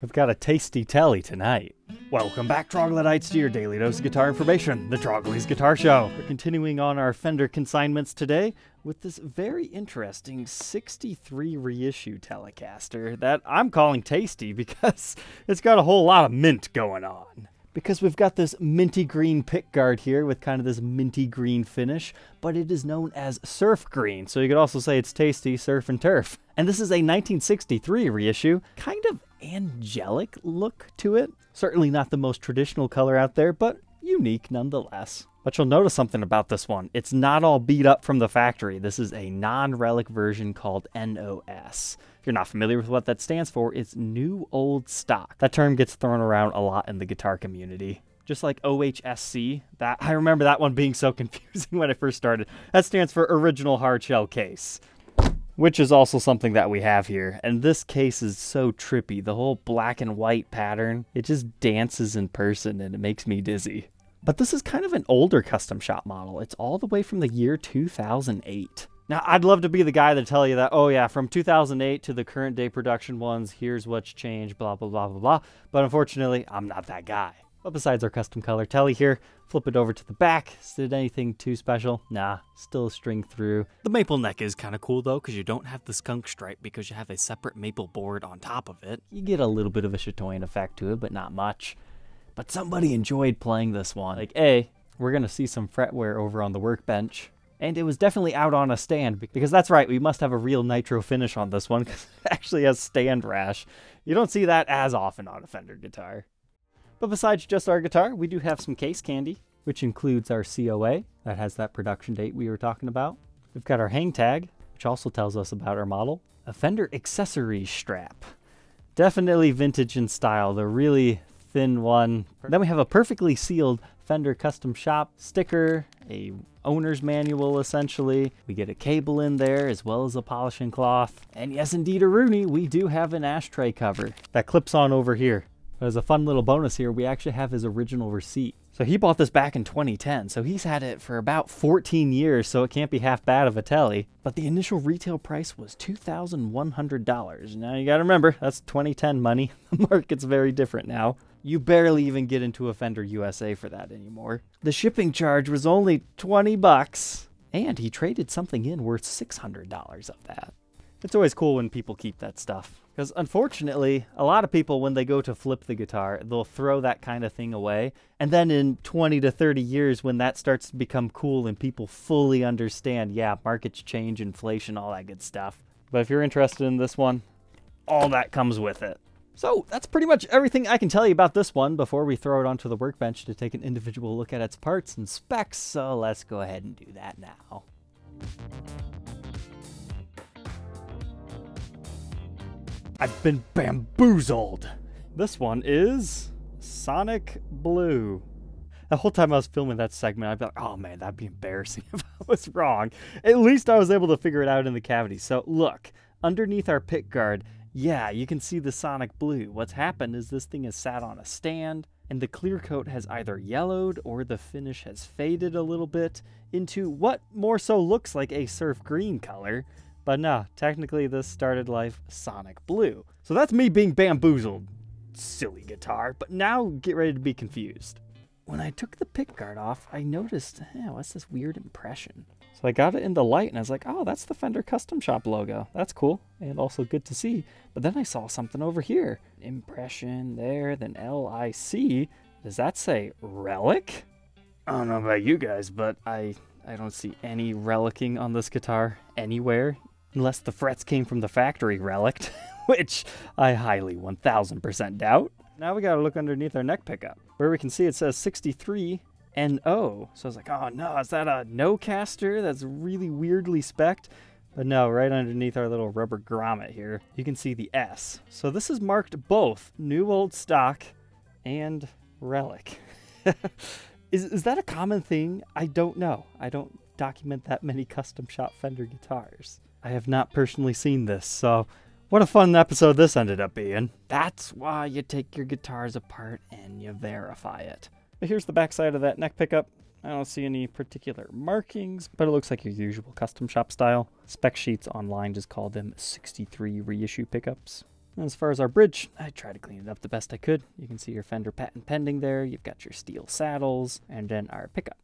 We've got a tasty telly tonight. Welcome back, Troglodytes, to your daily dose of guitar information, the Trogly's Guitar Show. We're continuing on our Fender consignments today with this very interesting 63 reissue Telecaster that I'm calling tasty because it's got a whole lot of mint going on. Because we've got this minty green pickguard here with kind of this minty green finish, but it is known as surf green, so you could also say it's tasty surf and turf. And this is a 1963 reissue, kind of angelic look to it. Certainly not the most traditional color out there, but unique nonetheless. But you'll notice something about this one. It's not all beat up from the factory. This is a non-relic version called NOS. If you're not familiar with what that stands for, it's new old stock. That term gets thrown around a lot in the guitar community. Just like OHSC, I remember that one being so confusing when I first started. That stands for original hard shell case, which is also something that we have here. And this case is so trippy. The whole black and white pattern, it just dances in person and it makes me dizzy. But this is kind of an older custom shop model. It's all the way from the year 2008. Now, I'd love to be the guy to tell you that, oh yeah, from 2008 to the current day production ones, here's what's changed, blah, blah, blah, blah, blah. But unfortunately, I'm not that guy. But besides our custom color telly here, flip it over to the back. Is it anything too special? Nah, still a string through. The maple neck is kind of cool though, because you don't have the skunk stripe because you have a separate maple board on top of it. You get a little bit of a chatoyant effect to it, but not much. But somebody enjoyed playing this one. Like, A, we're going to see some fretwear over on the workbench. And it was definitely out on a stand, because that's right, we must have a real nitro finish on this one, because it actually has stand rash. You don't see that as often on a Fender guitar. But besides just our guitar, we do have some case candy, which includes our COA, that has that production date we were talking about. We've got our hang tag, which also tells us about our model. A Fender accessories strap. Definitely vintage in style, the really thin one. Then we have a perfectly sealed Fender custom shop sticker, a owner's manual essentially. We get a cable in there as well as a polishing cloth. And yes indeed a Rooney, we do have an ashtray cover that clips on over here. But as a fun little bonus here, we actually have his original receipt. So he bought this back in 2010, so he's had it for about 14 years, so it can't be half bad of a telly. But the initial retail price was $2,100. Now you gotta remember, that's 2010 money. The market's very different now. You barely even get into a Fender USA for that anymore. The shipping charge was only 20 bucks, and he traded something in worth $600 of that. It's always cool when people keep that stuff. Because unfortunately, a lot of people, when they go to flip the guitar, they'll throw that kind of thing away. And then in 20 to 30 years, when that starts to become cool and people fully understand, yeah, markets change, inflation, all that good stuff. But if you're interested in this one, all that comes with it. So that's pretty much everything I can tell you about this one before we throw it onto the workbench to take an individual look at its parts and specs. So let's go ahead and do that now. I've been bamboozled. This one is SONIC Blue. The whole time I was filming that segment, I'd be like, oh man, that'd be embarrassing if I was wrong. At least I was able to figure it out in the cavity. So look, underneath our pickguard, yeah, you can see the SONIC Blue. What's happened is this thing is sat on a stand, and the clear coat has either yellowed or the finish has faded a little bit into what more so looks like a surf green color. But no, technically this started life SONIC Blue. So that's me being bamboozled. Silly guitar, but now get ready to be confused. When I took the pickguard off, I noticed, what's this weird impression? So I got it in the light and I was like, oh, that's the Fender Custom Shop logo. That's cool and also good to see. But then I saw something over here. Impression there, then LIC. Does that say relic? I don't know about you guys, but I don't see any relicing on this guitar anywhere. Unless the frets came from the factory relic, which I highly 1000% doubt. Now we gotta look underneath our neck pickup, where we can see it says 63 NO. So I was like, oh no, is that a no-caster? That's really weirdly spec'd. But no, right underneath our little rubber grommet here, you can see the S. So this is marked both new old stock and relic. Is that a common thing? I don't know. I don't document that many custom shop Fender guitars. I have not personally seen this, so what a fun episode this ended up being. That's why you take your guitars apart and you verify it. But here's the backside of that neck pickup. I don't see any particular markings, but it looks like your usual custom shop style. Spec sheets online just call them 63 reissue pickups. As far as our bridge, I tried to clean it up the best I could. You can see your Fender patent pending there. You've got your steel saddles, and then our pickup,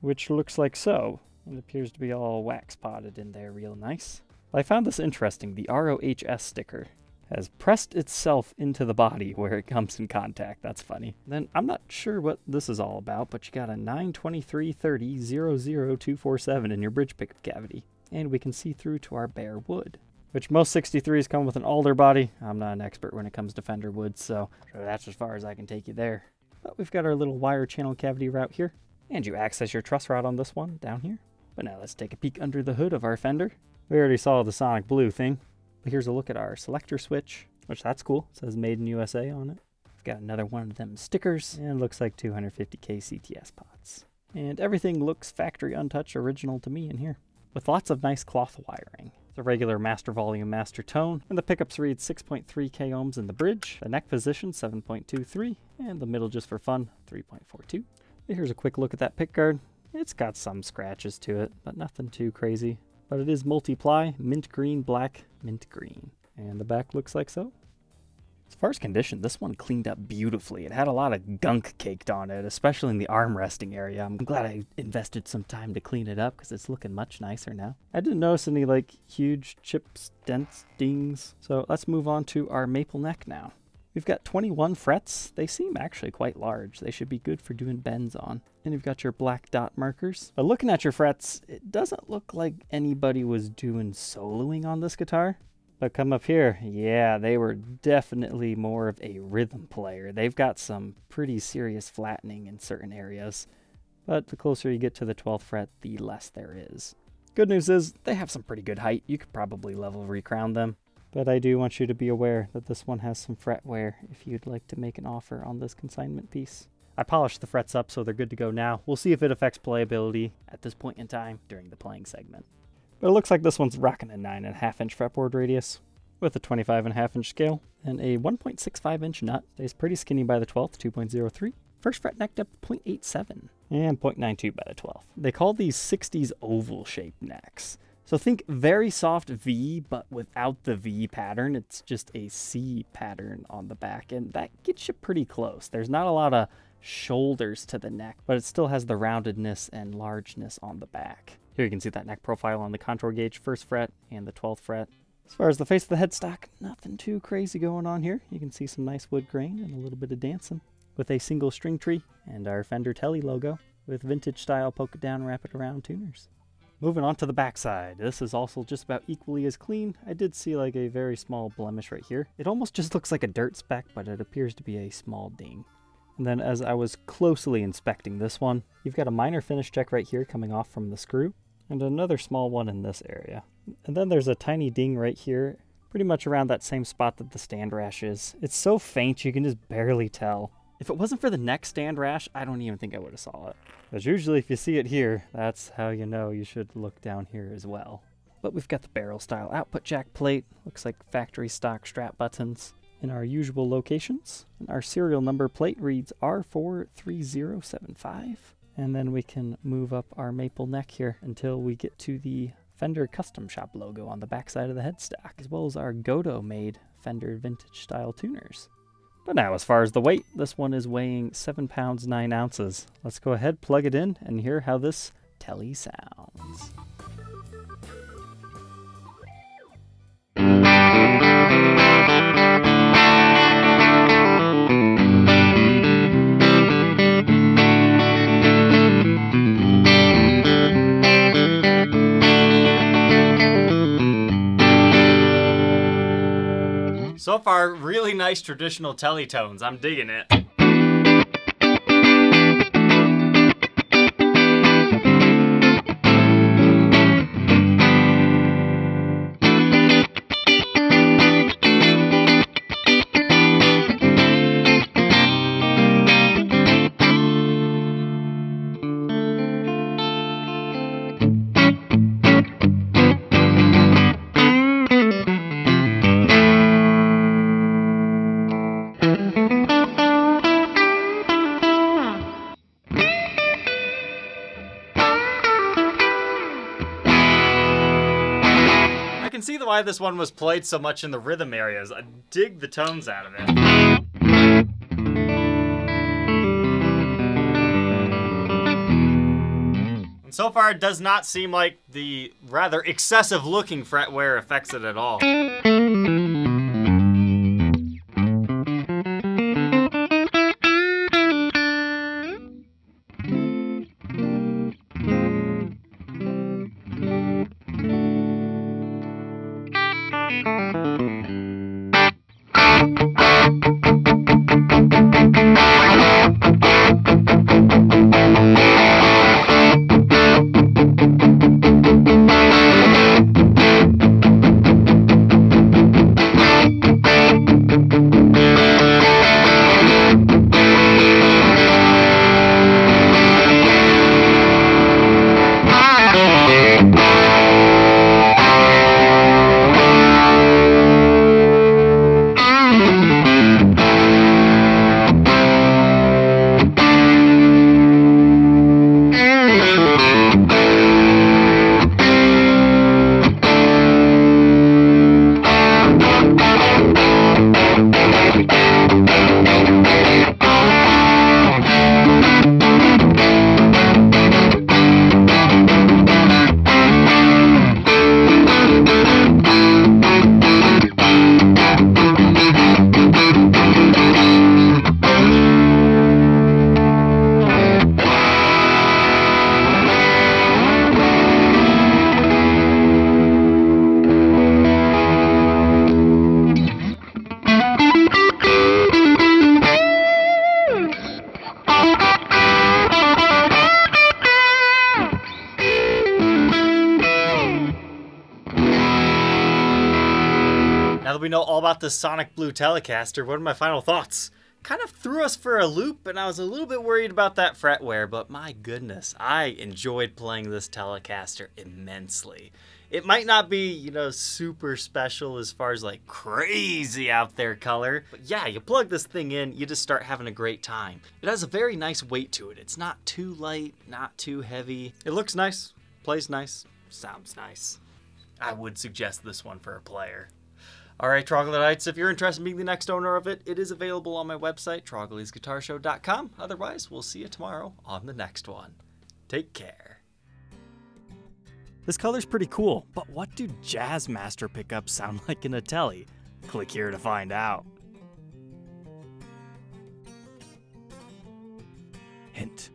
which looks like so. It appears to be all wax potted in there real nice. I found this interesting. The ROHS sticker has pressed itself into the body where it comes in contact. That's funny. Then I'm not sure what this is all about, but you got a 92330-00247 in your bridge pickup cavity. And we can see through to our bare wood, which most 63s come with an alder body. I'm not an expert when it comes to Fender wood, so that's as far as I can take you there. But we've got our little wire channel cavity route here, and you access your truss rod on this one down here. But now let's take a peek under the hood of our Fender. We already saw the Sonic Blue thing, but here's a look at our selector switch, which that's cool. It says Made in USA on it. We've got another one of them stickers, and it looks like 250K CTS pots. And everything looks factory untouched original to me in here, with lots of nice cloth wiring. It's a regular master volume, master tone, and the pickups read 6.3K ohms in the bridge, the neck position 7.23, and the middle just for fun 3.42. Here's a quick look at that pickguard. It's got some scratches to it, but nothing too crazy. But it is multi-ply, mint green, black, mint green. And the back looks like so. As far as condition, this one cleaned up beautifully. It had a lot of gunk caked on it, especially in the arm resting area. I'm glad I invested some time to clean it up because it's looking much nicer now. I didn't notice any like huge chips, dents, dings. So let's move on to our maple neck now. We've got 21 frets. They seem actually quite large. They should be good for doing bends on. And you've got your black dot markers. But looking at your frets, it doesn't look like anybody was doing soloing on this guitar. But come up here, yeah, they were definitely more of a rhythm player. They've got some pretty serious flattening in certain areas. But the closer you get to the 12th fret, the less there is. Good news is, they have some pretty good height. You could probably level recrown them. But I do want you to be aware that this one has some fret wear if you'd like to make an offer on this consignment piece. I polished the frets up so they're good to go now. We'll see if it affects playability at this point in time during the playing segment. But it looks like this one's rocking a 9.5 inch fretboard radius with a 25.5 inch scale and a 1.65 inch nut. Stays pretty skinny by the 12th, 2.03. First fret neck depth 0.87 and 0.92 by the 12th. They call these 60s oval shaped necks. So think very soft V, but without the V pattern. It's just a C pattern on the back, and that gets you pretty close. There's not a lot of shoulders to the neck, but it still has the roundedness and largeness on the back. Here you can see that neck profile on the contour gauge, 1st fret and the 12th fret. As far as the face of the headstock, nothing too crazy going on here. You can see some nice wood grain and a little bit of dancing with a single string tree and our Fender Tele logo with vintage style polka down wrap it around tuners. Moving on to the backside, this is also just about equally as clean. I did see like a very small blemish right here. It almost just looks like a dirt speck, but it appears to be a small ding. And then as I was closely inspecting this one, you've got a minor finish check right here coming off from the screw, and another small one in this area. And then there's a tiny ding right here, pretty much around that same spot that the stand rash is. It's so faint you can just barely tell. If it wasn't for the neck stand rash, I don't even think I would have saw it. Because usually if you see it here, that's how you know you should look down here as well. But we've got the barrel style output jack plate, looks like factory stock strap buttons in our usual locations. And our serial number plate reads R43075. And then we can move up our maple neck here until we get to the Fender Custom Shop logo on the backside of the headstock, as well as our Godo made Fender vintage style tuners. But now, as far as the weight, this one is weighing 7 pounds 9 ounces. Let's go ahead, plug it in, and hear how this Tele sounds. So far, really nice traditional Tele tones. I'm digging it. why this one was played so much in the rhythm areas. I dig the tones out of it. And so far, it does not seem like the rather excessive looking fret wear affects it at all. Now that we know all about the SONIC BLUE Telecaster, what are my final thoughts? Kind of threw us for a loop, and I was a little bit worried about that fret wear, but my goodness, I enjoyed playing this Telecaster immensely. It might not be, you know, super special as far as like crazy out there color, but yeah, you plug this thing in, you just start having a great time. It has a very nice weight to it. It's not too light, not too heavy. It looks nice, plays nice, sounds nice. I would suggest this one for a player. Alright, Troglodytes, if you're interested in being the next owner of it, it is available on my website, troglysguitarshow.com. Otherwise, we'll see you tomorrow on the next one. Take care. This color's pretty cool, but what do Jazzmaster pickups sound like in a Tele? Click here to find out. Hint.